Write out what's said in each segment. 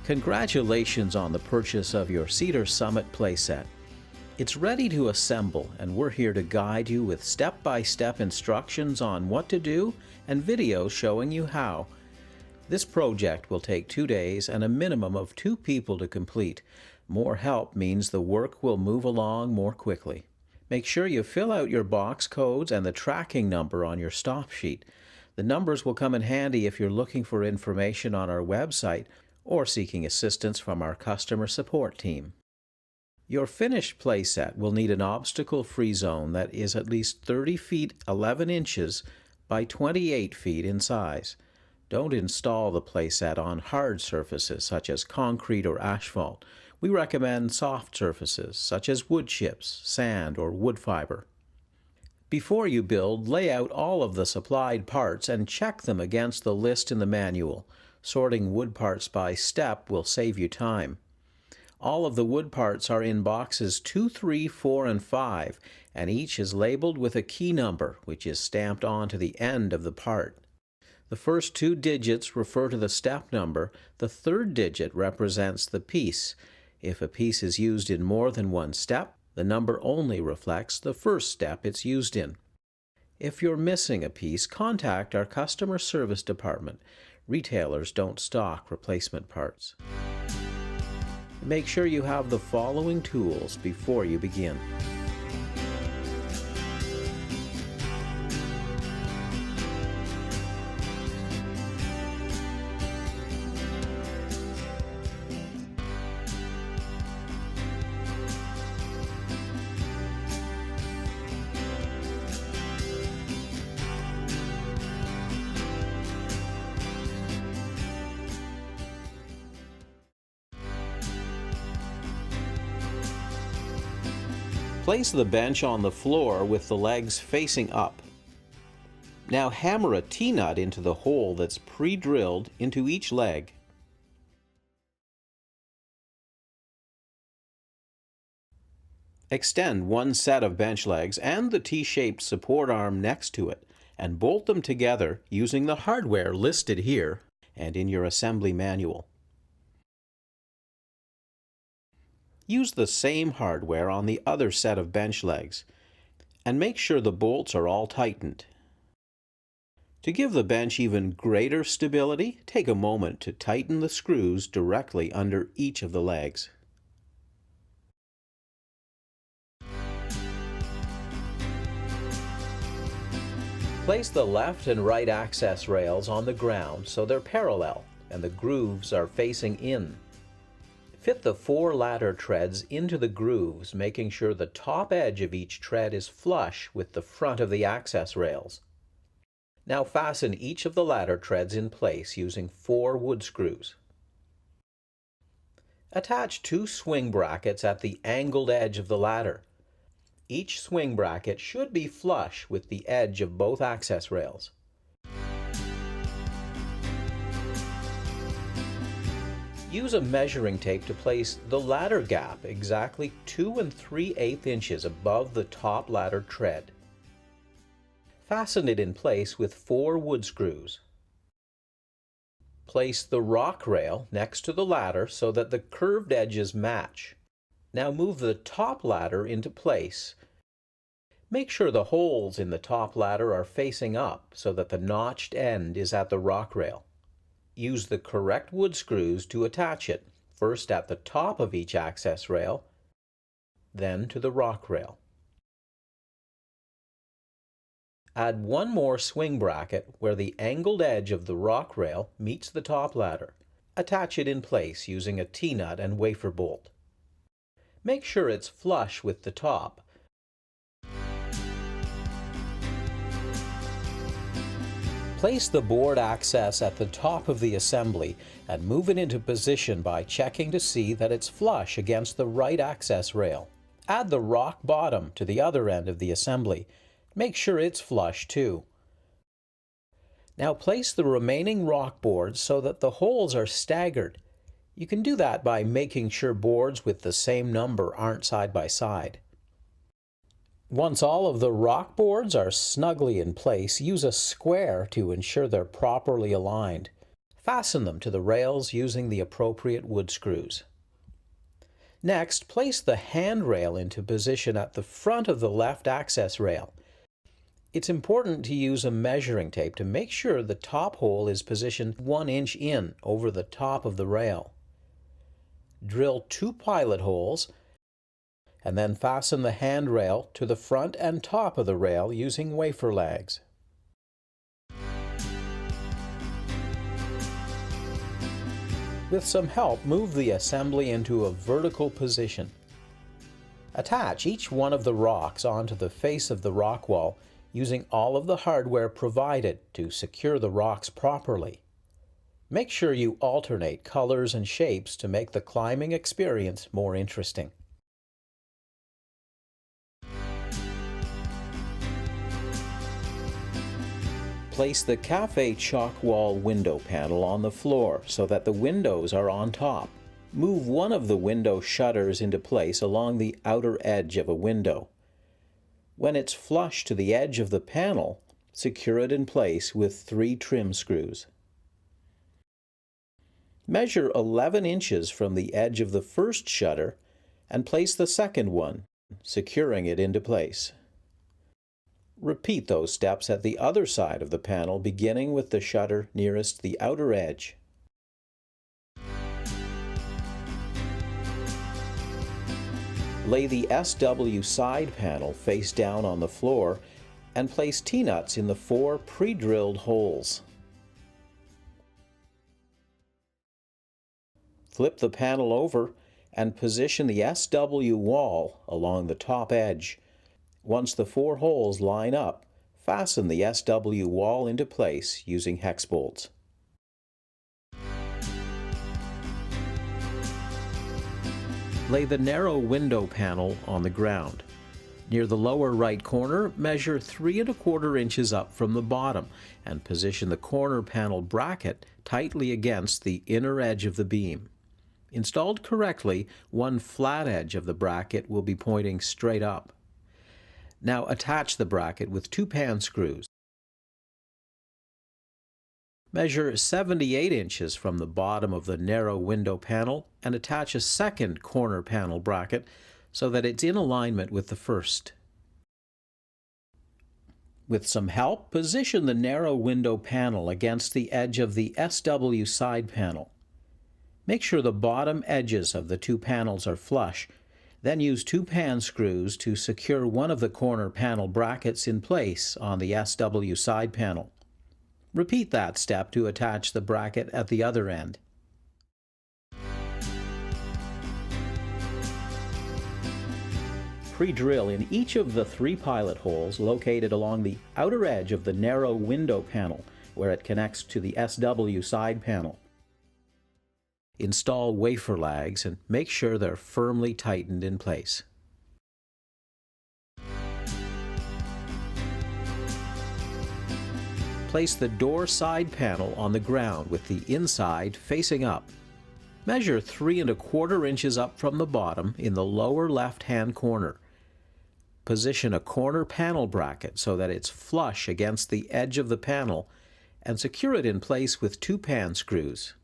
Congratulations on the purchase of your Cedar Summit playset. It's ready to assemble, and we're here to guide you with step-by-step instructions on what to do and videos showing you how. This project will take 2 days and a minimum of 2 people to complete. More help means the work will move along more quickly. Make sure you fill out your box codes and the tracking number on your stop sheet. The numbers will come in handy if you're looking for information on our website or seeking assistance from our customer support team. Your finished playset will need an obstacle-free zone that is at least 30 feet 11 inches by 28 feet in size. Don't install the playset on hard surfaces such as concrete or asphalt. We recommend soft surfaces such as wood chips, sand, or wood fiber. Before you build, lay out all of the supplied parts and check them against the list in the manual. Sorting wood parts by step will save you time. All of the wood parts are in boxes 2, 3, 4, and 5, and each is labeled with a key number, which is stamped onto the end of the part. The first 2 digits refer to the step number. The third digit represents the piece. If a piece is used in more than one step, the number only reflects the first step it's used in. If you're missing a piece, contact our customer service department. Retailers don't stock replacement parts. Make sure you have the following tools before you begin. Place the bench on the floor with the legs facing up. Now hammer a T-nut into the hole that's pre-drilled into each leg. Extend one set of bench legs and the T-shaped support arm next to it and bolt them together using the hardware listed here and in your assembly manual. Use the same hardware on the other set of bench legs, and make sure the bolts are all tightened. To give the bench even greater stability, take a moment to tighten the screws directly under each of the legs. Place the left and right access rails on the ground so they're parallel and the grooves are facing in. Fit the 4 ladder treads into the grooves, making sure the top edge of each tread is flush with the front of the access rails. Now fasten each of the ladder treads in place using 4 wood screws. Attach 2 swing brackets at the angled edge of the ladder. Each swing bracket should be flush with the edge of both access rails. Use a measuring tape to place the ladder gap exactly 2 3/8 inches above the top ladder tread. Fasten it in place with 4 wood screws. Place the rock rail next to the ladder so that the curved edges match. Now move the top ladder into place. Make sure the holes in the top ladder are facing up so that the notched end is at the rock rail. Use the correct wood screws to attach it, first at the top of each access rail, then to the rock rail. Add 1 more swing bracket where the angled edge of the rock rail meets the top ladder. Attach it in place using a T-nut and wafer bolt. Make sure it's flush with the top. Place the board access at the top of the assembly and move it into position by checking to see that it's flush against the right access rail. Add the rock bottom to the other end of the assembly. Make sure it's flush too. Now place the remaining rock boards so that the holes are staggered. You can do that by making sure boards with the same number aren't side by side. Once all of the rock boards are snugly in place, use a square to ensure they're properly aligned. Fasten them to the rails using the appropriate wood screws. Next, place the handrail into position at the front of the left access rail. It's important to use a measuring tape to make sure the top hole is positioned 1 inch in over the top of the rail. Drill 2 pilot holes and then fasten the handrail to the front and top of the rail using wafer lags. With some help, move the assembly into a vertical position. Attach each one of the rocks onto the face of the rock wall using all of the hardware provided to secure the rocks properly. Make sure you alternate colors and shapes to make the climbing experience more interesting. Place the cafe chalk wall window panel on the floor so that the windows are on top. Move one of the window shutters into place along the outer edge of a window. When it's flush to the edge of the panel, secure it in place with 3 trim screws. Measure 11 inches from the edge of the first shutter and place the second one, securing it into place. Repeat those steps at the other side of the panel, beginning with the shutter nearest the outer edge. Lay the SW side panel face down on the floor and place T-nuts in the 4 pre-drilled holes. Flip the panel over and position the SW wall along the top edge. Once the 4 holes line up, fasten the SW wall into place using hex bolts. Lay the narrow window panel on the ground. Near the lower right corner, measure 3 1/4 inches up from the bottom and position the corner panel bracket tightly against the inner edge of the beam. Installed correctly, one flat edge of the bracket will be pointing straight up. Now attach the bracket with 2 pan screws. Measure 78 inches from the bottom of the narrow window panel and attach a second corner panel bracket so that it's in alignment with the first. With some help, position the narrow window panel against the edge of the SW side panel. Make sure the bottom edges of the 2 panels are flush. Then use 2 pan screws to secure one of the corner panel brackets in place on the SW side panel. Repeat that step to attach the bracket at the other end. Pre-drill in each of the 3 pilot holes located along the outer edge of the narrow window panel where it connects to the SW side panel. Install wafer lags and make sure they're firmly tightened in place. Place the door side panel on the ground with the inside facing up. Measure 3 1/4 inches up from the bottom in the lower left-hand corner. Position a corner panel bracket so that it's flush against the edge of the panel and secure it in place with 2 pan screws.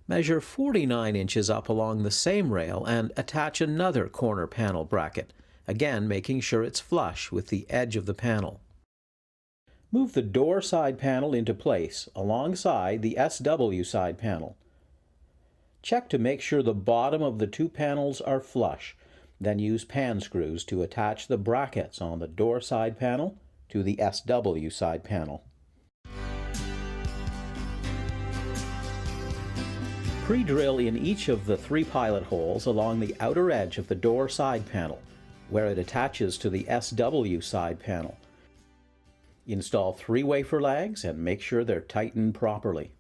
Measure 49 inches up along the same rail and attach another corner panel bracket, again making sure it's flush with the edge of the panel. Move the door side panel into place alongside the SW side panel. Check to make sure the bottom of the 2 panels are flush, then use pan screws to attach the brackets on the door side panel to the SW side panel. Pre-drill in each of the 3 pilot holes along the outer edge of the door side panel, where it attaches to the SW side panel. Install 3 wafer lags and make sure they're tightened properly.